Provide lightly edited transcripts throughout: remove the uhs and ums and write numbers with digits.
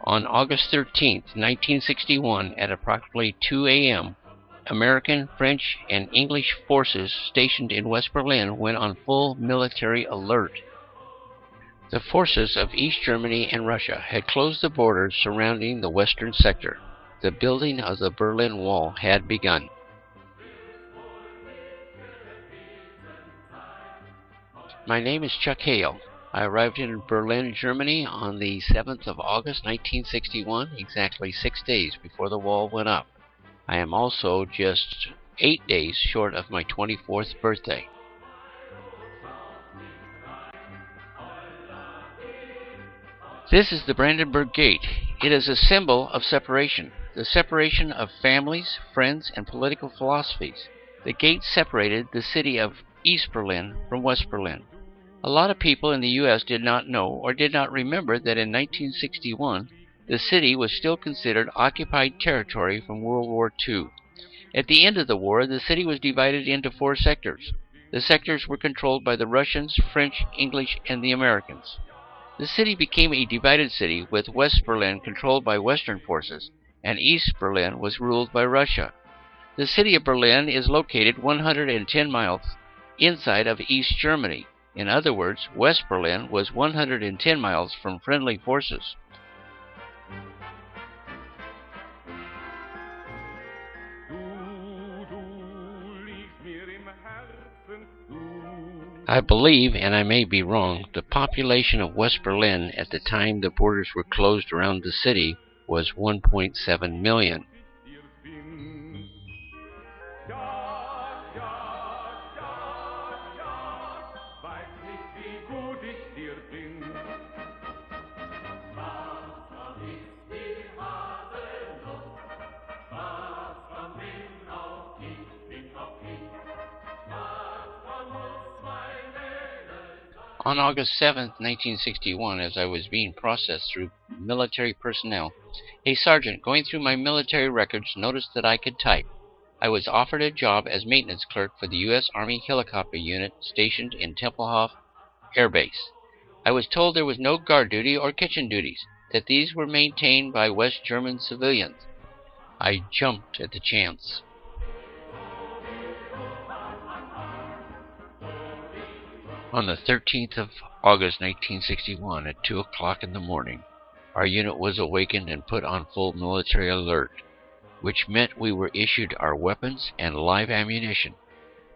On August 13, 1961, at approximately 2 a.m., American, French, and English forces stationed in West Berlin went on full military alert. The forces of East Germany and Russia had closed the borders surrounding the western sector. The building of the Berlin Wall had begun. My name is Chuck Hale. I arrived in Berlin, Germany on the 7th of August, 1961, exactly 6 days before the wall went up. I am also just 8 days short of my 24th birthday. This is the Brandenburg Gate. It is a symbol of separation, the separation of families, friends, and political philosophies. The gate separated the city of East Berlin from West Berlin. A lot of people in the U.S. did not know or did not remember that in 1961, the city was still considered occupied territory from World War II. At the end of the war, the city was divided into 4 sectors. The sectors were controlled by the Russians, French, English, and the Americans. The city became a divided city, with West Berlin controlled by Western forces, and East Berlin was ruled by Russia. The city of Berlin is located 110 miles inside of East Germany. In other words, West Berlin was 110 miles from friendly forces. I believe, and I may be wrong, the population of West Berlin at the time the borders were closed around the city was 1.7 million. On August 7, 1961, as I was being processed through military personnel, a sergeant going through my military records noticed that I could type. I was offered a job as maintenance clerk for the U.S. Army helicopter unit stationed in Tempelhof Air Base. I was told there was no guard duty or kitchen duties, that these were maintained by West German civilians. I jumped at the chance. On the 13th of August 1961, at 2 o'clock in the morning, our unit was awakened and put on full military alert, which meant we were issued our weapons and live ammunition.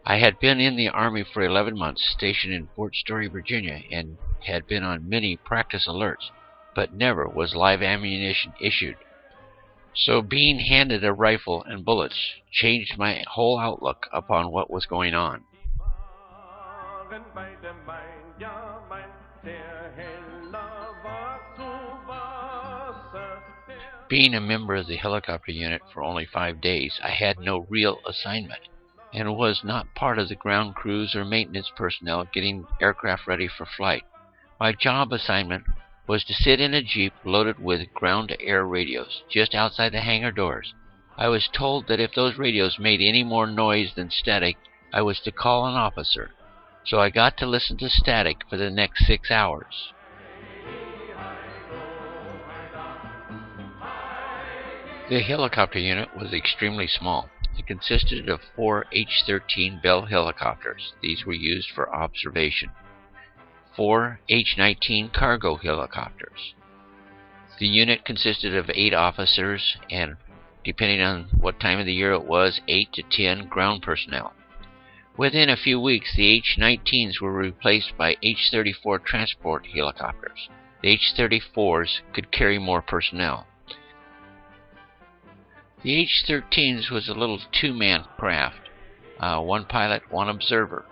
I had been in the Army for 11 months, stationed in Fort Story, Virginia, and had been on many practice alerts, but never was live ammunition issued. So being handed a rifle and bullets changed my whole outlook upon what was going on. Being a member of the helicopter unit for only 5 days, I had no real assignment, and was not part of the ground crews or maintenance personnel getting aircraft ready for flight. My job assignment was to sit in a jeep loaded with ground-to-air radios just outside the hangar doors. I was told that if those radios made any more noise than static, I was to call an officer. So I got to listen to static for the next 6 hours. The helicopter unit was extremely small. It consisted of 4 H-13 Bell helicopters. These were used for observation. 4 H-19 cargo helicopters. The unit consisted of 8 officers and, depending on what time of the year it was, 8 to 10 ground personnel. Within a few weeks, the H-19s were replaced by H-34 transport helicopters. The H-34s could carry more personnel. The H-13s was a little 2-man craft, 1 pilot, 1 observer.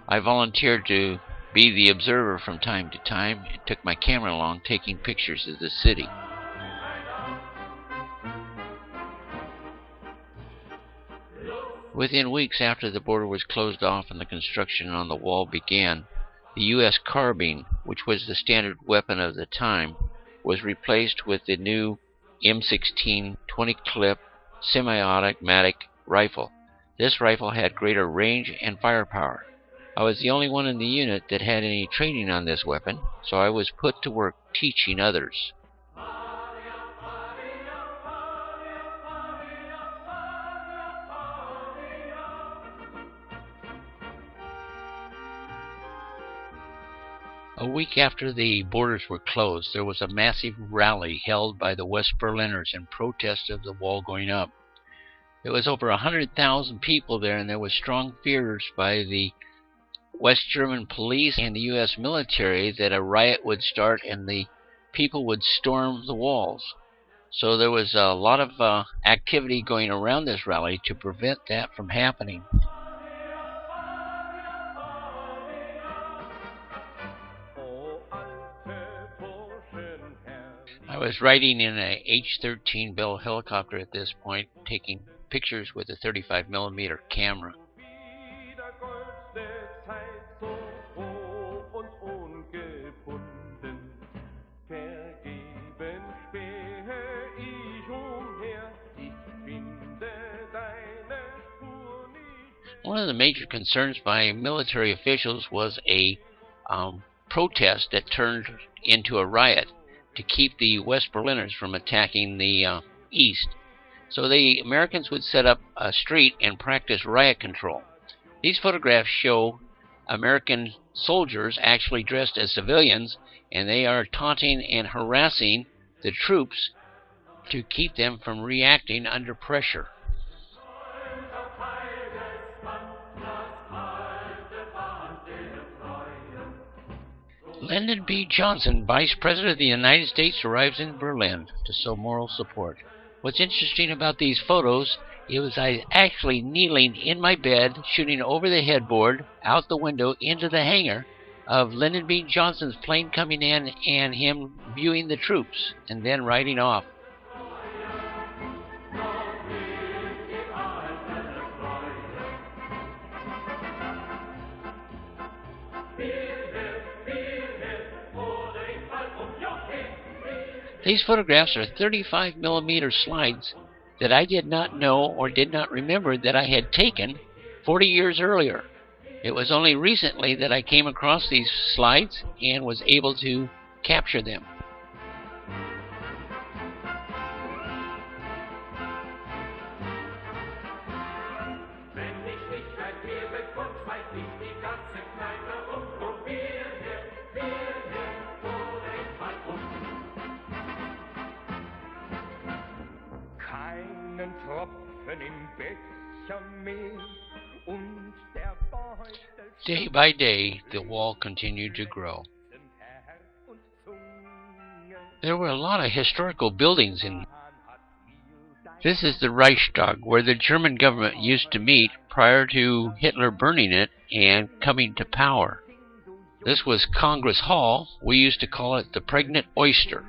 I volunteered to be the observer from time to time and took my camera along, taking pictures of the city. Within weeks after the border was closed off and the construction on the wall began, the U.S. carbine, which was the standard weapon of the time, was replaced with the new M16 20-clip semi-automatic rifle. This rifle had greater range and firepower. I was the only one in the unit that had any training on this weapon, so I was put to work teaching others. A week after the borders were closed, there was a massive rally held by the West Berliners in protest of the wall going up. There was over 100,000 people there, and there was strong fears by the West German police and the U.S. military that a riot would start and the people would storm the walls. So there was a lot of activity going around this rally to prevent that from happening. I was riding in a H-13 Bell helicopter at this point, taking pictures with a 35mm camera. One of the major concerns by military officials was a protest that turned into a riot to keep the West Berliners from attacking the East. So the Americans would set up a street and practice riot control. These photographs show American soldiers actually dressed as civilians, and they are taunting and harassing the troops to keep them from reacting under pressure. Lyndon B. Johnson, Vice President of the United States, arrives in Berlin to show moral support. What's interesting about these photos is I actually kneeling in my bed, shooting over the headboard, out the window, into the hangar of Lyndon B. Johnson's plane coming in and him viewing the troops and then riding off. These photographs are 35mm slides that I did not know or did not remember that I had taken 40 years earlier. It was only recently that I came across these slides and was able to capture them. Day by day, the wall continued to grow. There were a lot of historical buildings in. This is the Reichstag, where the German government used to meet prior to Hitler burning it and coming to power. This was Congress Hall. We used to call it the Pregnant Oyster.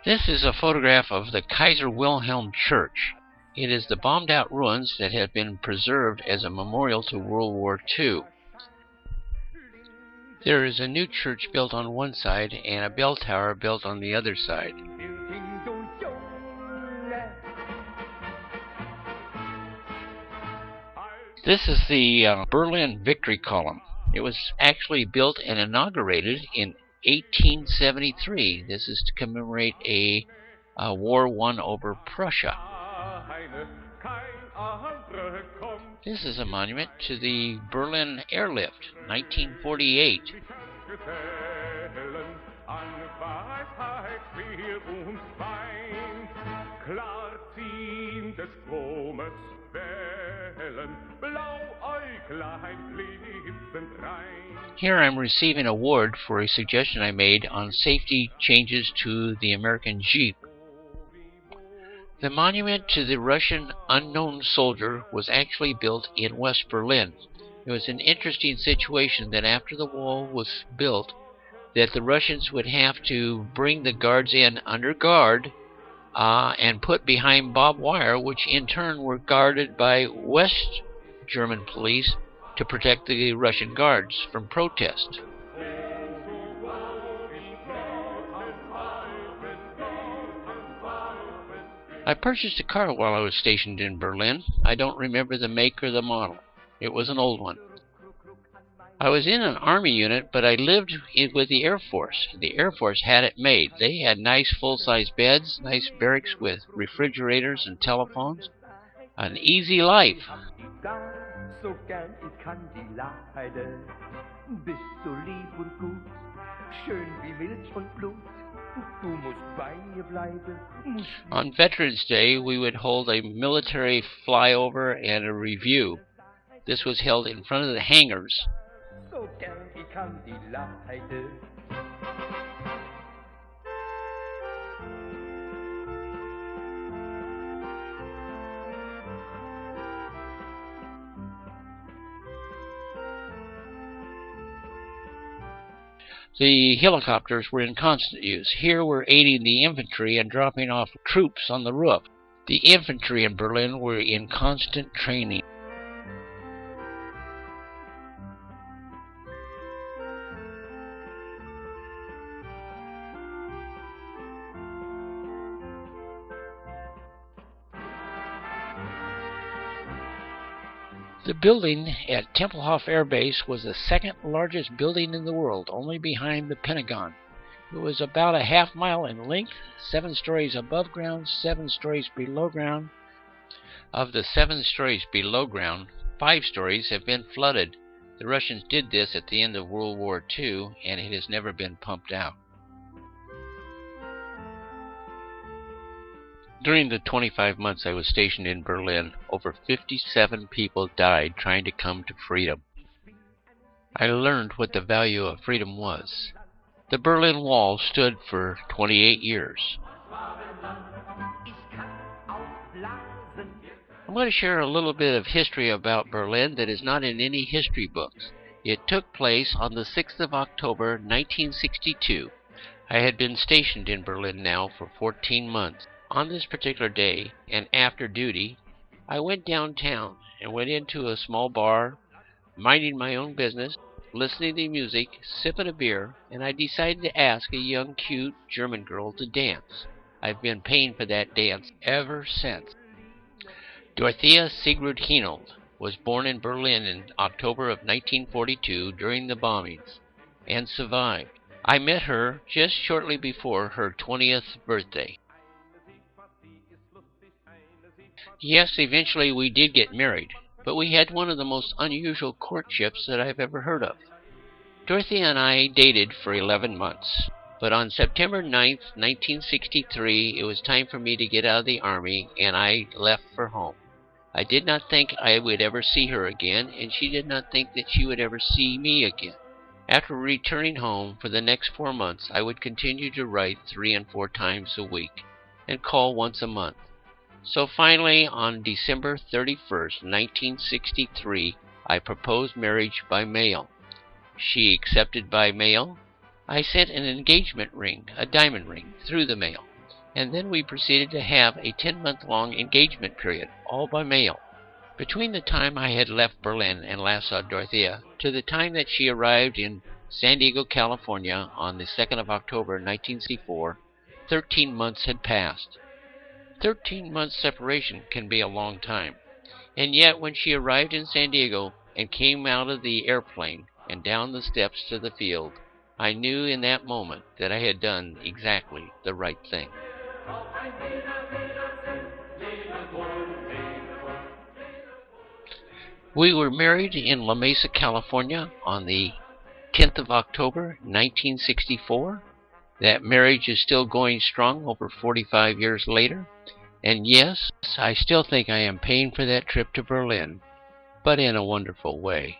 This is a photograph of the Kaiser Wilhelm Church. It is the bombed-out ruins that have been preserved as a memorial to World War II. There is a new church built on one side and a bell tower built on the other side. This is the Berlin Victory Column. It was actually built and inaugurated in 1873. This is to commemorate a war won over Prussia. This is a monument to the Berlin airlift, 1948. Here I'm receiving an award for a suggestion I made on safety changes to the American Jeep. The monument to the Russian unknown soldier was actually built in West Berlin. It was an interesting situation that after the wall was built, that the Russians would have to bring the guards in under guard and put behind barbed wire, which in turn were guarded by West German police to protect the Russian guards from protest. I purchased a car while I was stationed in Berlin. I don't remember the make or the model. It was an old one. I was in an Army unit, but I lived with the Air Force. The Air Force had it made. They had nice full-size beds, nice barracks with refrigerators and telephones. An easy life. So gern ich kann die Leide, bist so lieb und gut, schön wie Milch und Blut. Du musst bei mir bleiben. On Veterans Day, we would hold a military flyover and a review. This was held in front of the hangars. So gern ich kann die Leide. The helicopters were in constant use. Here we're aiding the infantry and dropping off troops on the roof. The infantry in Berlin were in constant training. The building at Tempelhof Air Base was the second largest building in the world, only behind the Pentagon. It was about a half mile in length, 7 stories above ground, 7 stories below ground. Of the 7 stories below ground, 5 stories have been flooded. The Russians did this at the end of World War II, and it has never been pumped out. During the 25 months I was stationed in Berlin, over 57 people died trying to come to freedom. I learned what the value of freedom was. The Berlin Wall stood for 28 years. I'm going to share a little bit of history about Berlin that is not in any history books. It took place on the 6th of October, 1962. I had been stationed in Berlin now for 14 months. On this particular day, and after duty, I went downtown and went into a small bar, minding my own business, listening to music, sipping a beer, and I decided to ask a young, cute German girl to dance. I've been paying for that dance ever since. Dorothea Sigrid Heinold was born in Berlin in October of 1942 during the bombings, and survived. I met her just shortly before her 20th birthday. Yes, eventually we did get married, but we had one of the most unusual courtships that I've ever heard of. Dorothy and I dated for 11 months, but on September 9th, 1963, it was time for me to get out of the Army, and I left for home. I did not think I would ever see her again, and she did not think that she would ever see me again. After returning home for the next 4 months, I would continue to write 3 and 4 times a week, and call once a month. So finally, on December 31st, 1963, I proposed marriage by mail. She accepted by mail. I sent an engagement ring, a diamond ring, through the mail. And then we proceeded to have a 10-month-long engagement period, all by mail. Between the time I had left Berlin and last saw Dorothea to the time that she arrived in San Diego, California on the 2nd of October, 1964, 13 months had passed. 13 months separation can be a long time. And yet when she arrived in San Diego and came out of the airplane and down the steps to the field, I knew in that moment that I had done exactly the right thing. We were married in La Mesa, California on the 10th of October, 1964. That marriage is still going strong over 45 years later. And yes, I still think I am paying for that trip to Berlin, but in a wonderful way.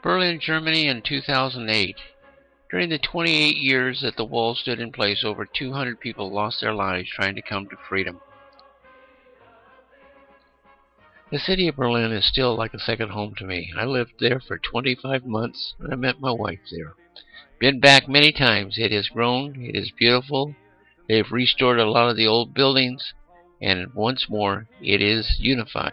Berlin, Germany in 2008. During the 28 years that the wall stood in place, over 200 people lost their lives trying to come to freedom. The city of Berlin is still like a second home to me. I lived there for 25 months, and I met my wife there. Been back many times. It has grown. It is beautiful. They've restored a lot of the old buildings, and once more, it is unified.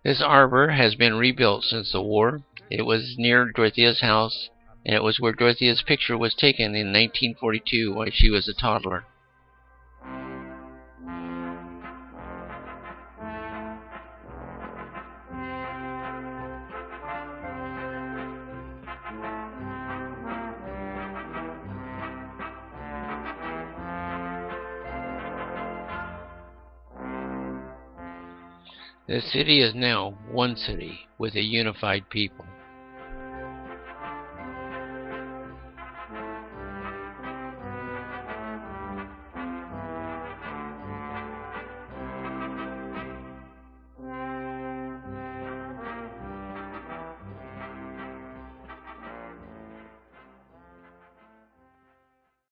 This arbor has been rebuilt since the war. It was near Dorothea's house, and it was where Dorothea's picture was taken in 1942 while she was a toddler. The city is now one city with a unified people.